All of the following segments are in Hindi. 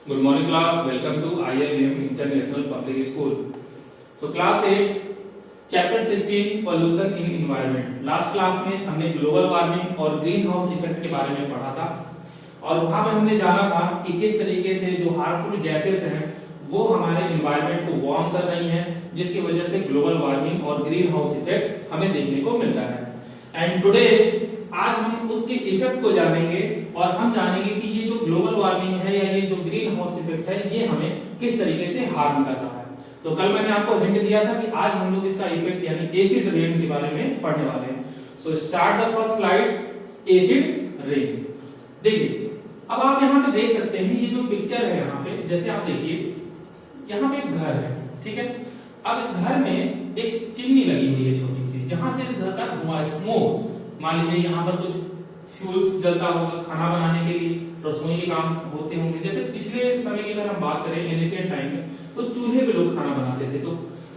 Good morning class, welcome to IIM International Public School. So class 8 chapter 16 pollution in environment. Last class में हमने ग्लोबल वार्मिंग और ग्रीन हाउस इफेक्ट के बारे में पढ़ा था और वहां में हमने जाना था कि किस तरीके से जो हार्मफुल गैसेस हैं वो हमारे एनवायरनमेंट को वार्म कर रही हैं, जिसकी वजह से ग्लोबल वार्मिंग और ग्रीन हाउस इफेक्ट हमें देखने को मिलता है। एंड टुडे आज हम उसके इफेक्ट को जानेंगे और हम जानेंगे कि ये जो ग्लोबल वार्मिंग है या ये जो ग्रीन हाउस इफेक्ट है ये हमें किस तरीके से हार्म कर रहा है। तो कल मैंने आपको हिंट दिया था कि आज हम लोग इसका इफेक्ट यानी एसिड रेन के बारे में पढ़ने वाले हैं। So start the first slide, acid rain. देखिए अब आप यहाँ पे देख सकते हैं ये जो पिक्चर है यहाँ पे, जैसे आप देखिए यहाँ पे एक घर है, ठीक है। अब इस घर में एक चिमनी लगी हुई है छोटी सी, जहां से इस घर का धुआं स्मोक, मान लीजिए यहाँ पर कुछ फ्यूल्स जलता होगा खाना बनाने के लिए, रसोई के काम होते होंगे। जैसे पिछले समय की अगर हम बात करें एनिशियंट टाइम में, तो चूल्हे पे लोग खाना बनाते थे, तो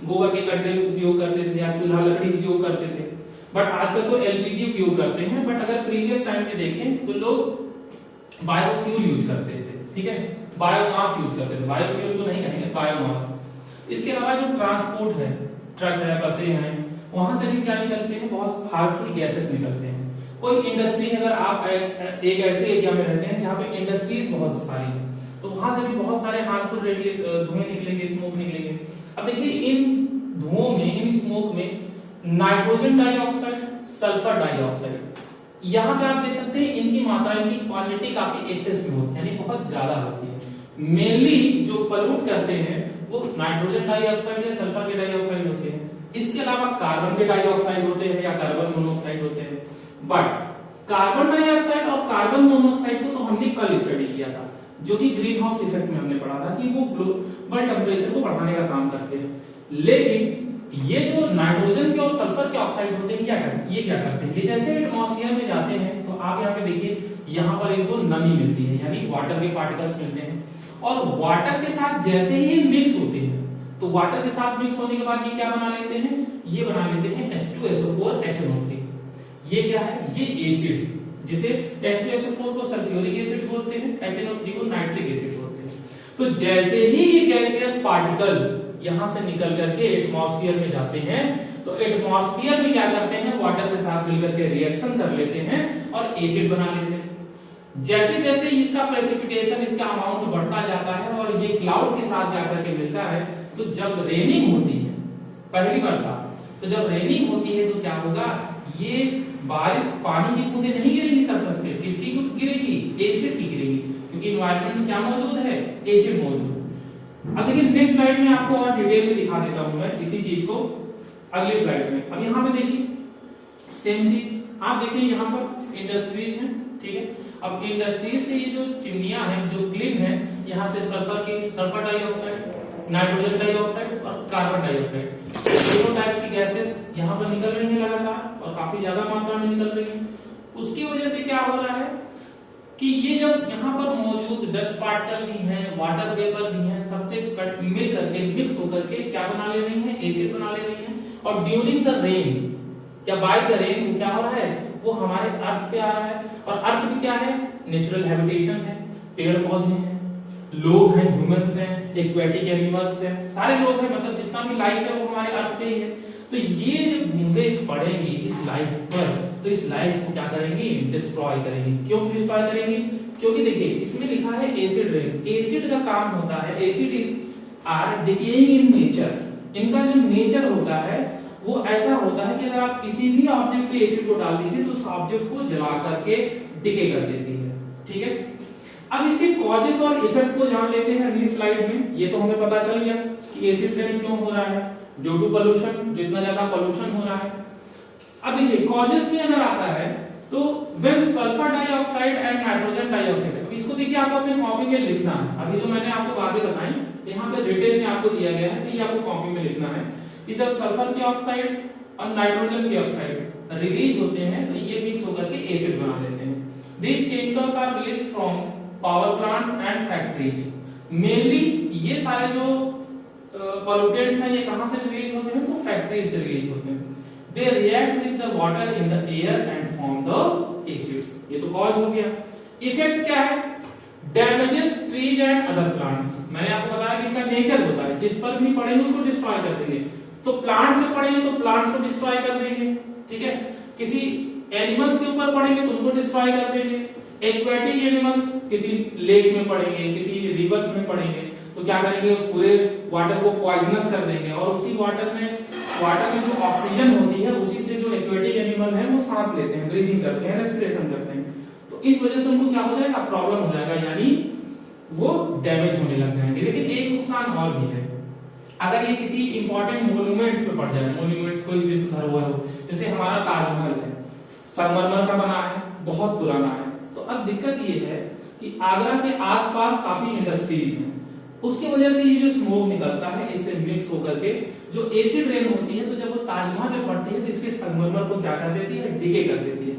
गोबर के कंडे उपयोग करते थे या चूल्हा लकड़ी उपयोग करते थे। बट आजकल तो एलपीजी उपयोग करते हैं। बट अगर प्रीवियस टाइम में देखें तो लोग बायोफ्यूल यूज करते थे, ठीक है, बायोमास यूज करते थे। बायोफ्यूल तो नहीं कहेंगे, बायोमास। इसके अलावा जो ट्रांसपोर्ट है, ट्रक है, बसें हैं, वहां से भी क्या निकलते हैं, बहुत हार्मफुल गैसेस निकलते हैं। कोई इंडस्ट्री, अगर आप एक ऐसे एरिया में रहते हैं जहाँ पे इंडस्ट्रीज बहुत सारी है, तो वहां से भी बहुत सारे हार्मफुल धुएं निकलेंगे, स्मोक निकलेंगे। अब देखिए इन धुओं में, इन स्मोक में नाइट्रोजन डाइऑक्साइड, सल्फर डाइऑक्साइड, यहाँ पे आप देख सकते हैं इनकी मात्रा, इनकी क्वांटिटी काफी एक्सेस में होती है, यानी बहुत ज्यादा होती है। मेनली जो पॉल्यूट करते हैं वो नाइट्रोजन डाइऑक्साइड या सल्फर के डाइऑक्साइड होते हैं। इसके अलावा कार्बन के डाइऑक्साइड होते हैं या कार्बन मोनोऑक्साइड होते हैं। बट कार्बन डाइऑक्साइड और कार्बन मोनोऑक्साइड को तो हमने कल स्टडी किया था, जो कि ग्रीन हाउस इफेक्ट में हमने पढ़ा था कि वो ग्लोबल टेम्परेचर को बढ़ाने का काम करते हैं। लेकिन ये जो नाइट्रोजन के और सल्फर के ऑक्साइड होते हैं ये क्या करते हैं, ये जैसे एटमॉस्फेयर में जाते हैं तो आप यहाँ पे देखिए, यहाँ पर इनको नमी मिलती है, यानी वाटर के पार्टिकल्स मिलते हैं, और वाटर के साथ जैसे ही मिक्स होते हैं तो वाटर के साथ मिक्स होने के बाद ये क्या बना लेते हैं, ये बना लेते हैं H2SO4 HNO3। ये क्या है, ये एसिड, जिसे H2SO4 को सल्फ्यूरिक एसिड बोलते हैं, HNO3 को नाइट्रिक एसिड बोलते हैं। तो जैसे ही ये गैसियस पार्टिकल यहां से निकल करके एटमॉस्फेयर में जाते हैं तो एटमॉस्फेयर में क्या करते हैं, वाटर के साथ मिलकर के रिएक्शन कर लेते हैं और एसिड बना लेते हैं। जैसे जैसे इसका प्रेसिपिटेशन, इसका अमाउंट बढ़ता जाता है और ये क्लाउड के साथ जाकर के मिलता है, तो जब रेनिंग होती है, पहली बरसात, तो जब रेनिंग होती है तो क्या होगा, ये बारिश, पानी की बूंदें नहीं गिरेगी सरफेस पे, किसकी गिरेगी, एसिड की गिरेगी, क्योंकि एनवायरनमेंट में क्या मौजूद है, एसिड मौजूद। अब देखिए नेक्स्ट स्लाइड में आपको और डिटेल में दिखा देता हूं मैं इसी चीज को, अगली स्लाइड में। अब यहाँ पे देखिए सेम चीज, आप देखिए यहाँ पर इंडस्ट्रीज हैं, ठीक है। अब इंडस्ट्रीज से ये जो चिमनियां हैं, जो क्लीन है, यहाँ से सल्फर डाइऑक्साइड, नाइट्रोजन डाइऑक्साइड और कार्बन डाइऑक्साइड, दोनों टाइप्स की गैसेस यहाँ पर निकल रही है लगातार और काफी ज्यादा मात्रा में निकल रही है। उसकी वजह से क्या हो रहा है कि ये जब यहाँ पर मौजूद डस्ट पार्टिकल भी हैं, वाटर वेपर भी हैं, सबसे मिल करके, मिक्स होकर के क्या बना ले रही है, एसिड बना ले रही है। और ड्यूरिंग द रेन या बाय द रेन क्या हो रहा है, वो हमारे अर्थ पे आ रहा है। और अर्थ पे क्या है, नेचुरल हैबिटेशन है, पेड़ पौधे हैं, लोग हैं, ह्यूमंस हैं, एक्वेटिक एनिमल्स हैं, सारे लोग हैं, मतलब जितना भी लाइफ है वो हमारे अर्थ पे ही है। तो ये जब बूंदें पड़ेंगी इस लाइफ पर, तो इस लाइफ को क्या करेंगी, डिस्ट्रॉय करेंगी। क्यों डिस्ट्रॉय करेंगी, क्योंकि देखिए इसमें लिखा है एसिड रेन। एसिड का काम होता है, acid is are decaying in nature. इनका जो नेचर होता है वो ऐसा होता है कि अगर आप किसी भी ऑब्जेक्ट पे एसिड को डाल दीजिए तो उस ऑब्जेक्ट को जला करके डिके कर देती है, ठीक है। अब इसके कॉजेस और इफेक्ट को जान लेते हैं अगली स्लाइड में। ये तो हमें पता चल गया कि एसिड रेन क्यों हो रहा है, ड्यू टू पोल्यूशन, जितना ज्यादा पोल्यूशन हो रहा है। अब देखिए कॉजेस में अगर आता है तो when sulphur dioxide and nitrogen dioxide, अब इसको देखिए आपको अपने कॉपी में लिखना है। अभी जो मैंने आपको बातें बताई यहाँ पे रिटेल में आपको दिया गया है, तो ये आपको कॉपी में लिखना है कि जब सल्फर के ऑक्साइड और नाइट्रोजन के ऑक्साइड रिलीज होते हैं तो ये मिक्स होकर के एसिड बना लेते हैं। These chemicals are release from power plant and factories. Mainly ये सारे जो पोल्यूटेंट्स हैं ये कहां से रिलीज होते हैं, तो फैक्ट्रीज से रिलीज होते हैं। They react with the water in the air and form the acids. ये तो कॉज हो गया। इफेक्ट क्या है, damages trees and other plants, मैंने आपको बताया कि इनका नेचर होता है, जिस पर भी पड़ेंगे उसको डिस्ट्रॉय कर देंगे। तो प्लांट्स में पड़ेंगे तो प्लांट्स को डिस्ट्रॉय कर देंगे, ठीक है। किसी एनिमल्स के ऊपर पड़ेंगे तो उनको डिस्ट्रॉय कर देंगे। एक्वेटिक एनिमल्स किसी लेक में पड़ेंगे, किसी रिवर्स में पड़ेंगे तो क्या करेंगे, उस पूरे वाटर को पॉइजनस कर देंगे और उसी वाटर में जो ऑक्सीजन होती है उसी से जो एक्वेटिक एनिमल है वो सांस लेते हैं, ब्रीथिंग करते हैं, रेस्पिरेशन करते हैं। तो इस वजह से उनको क्या हो जाएगा, प्रॉब्लम हो जाएगा, यानी वो डैमेज होने लग जाएंगे। लेकिन एक नुकसान और भी है, अगर ये किसी इंपॉर्टेंट मोन्यूमेंट्स में पड़ जाए, मोन्यूमेंट्स कोई विश्व धरोहर हो, जैसे हमारा ताजमहल है, संगमरमर का बना है, बहुत पुराना है। तो अब दिक्कत ये है कि आगरा के आसपास काफी इंडस्ट्रीज हैं, उसकी वजह से ये जो स्मोक निकलता है इससे मिक्स होकर के जो एसिड रेन होती है, तो जब वो ताजमहल में पड़ती है तो इसके संगमरमर को क्या कर देती है, डिके कर देती है।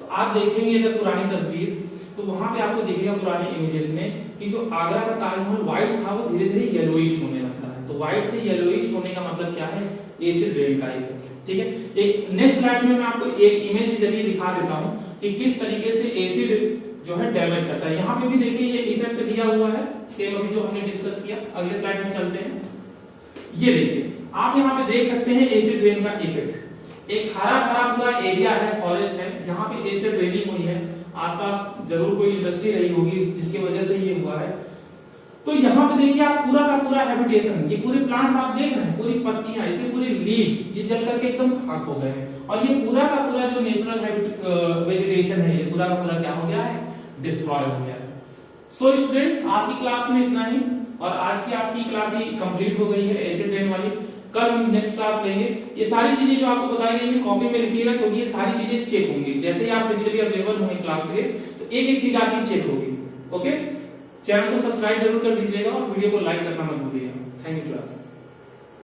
तो आप देखेंगे अगर पुरानी तस्वीर, तो वहां पे आपको दिखेगा पुरानी इमेजेस में कि जो आगरा का ताजमहल व्हाइट था वो धीरे धीरे येलोइश होने लगता है। तो व्हाइट से येलोइश होने का मतलब क्या है, एसिड रेन का इफेक्ट, ठीक है। एक नेक्स्ट स्लाइड में मैं आपको एक इमेज के जरिए दिखा देता हूं कि किस तरीके से एसिड जो है डैमेज करता है। यहाँ पे भी देखिए ये इफेक्ट दिया हुआ है, सेम अभी जो हमने डिस्कस किया। अगले स्लाइड में चलते हैं। ये देखिए आप यहाँ पे देख सकते हैं एसिड रेन का इफेक्ट। एक हरा भरा पूरा एरिया है, फॉरेस्ट है, जहाँ पे एसिड रेनिंग हुई है, आसपास जरूर कोई इंडस्ट्री रही होगी जिसकी वजह से ये हुआ है। तो यहाँ पे देखिए आप पूरा का पूरा हैबिटेशन, ये पूरे प्लांट्स आप देख रहे हैं, पूरी पत्तियां, इसे पूरे लीव्स ये जल करके एकदम खाक हो गए हैं और ये पूरा का पूरा जो नेचुरल वेजिटेशन है ये पूरा का पूरा क्या हो गया है, डिस्ट्रॉय हो गया है। सो स्टूडेंट्स आज की क्लास में इतना ही, और आज की आपकी क्लास ही कंप्लीट हो गई है एसिड रेन वाली। कल हम नेक्स्ट क्लास लेंगे। ये सारी चीजें जो आपको बताई गई है कॉपी में लिखिएगा, क्योंकि ये सारी चीजें चेक होंगी जैसे ही आप फिजिकली अवेलेबल होंगे क्लास के लिए, तो एक एक चीज आपकी चेक होगी। ओके, चैनल को सब्सक्राइब जरूर कर दीजिएगा और वीडियो को लाइक करना मत भूलिएगा।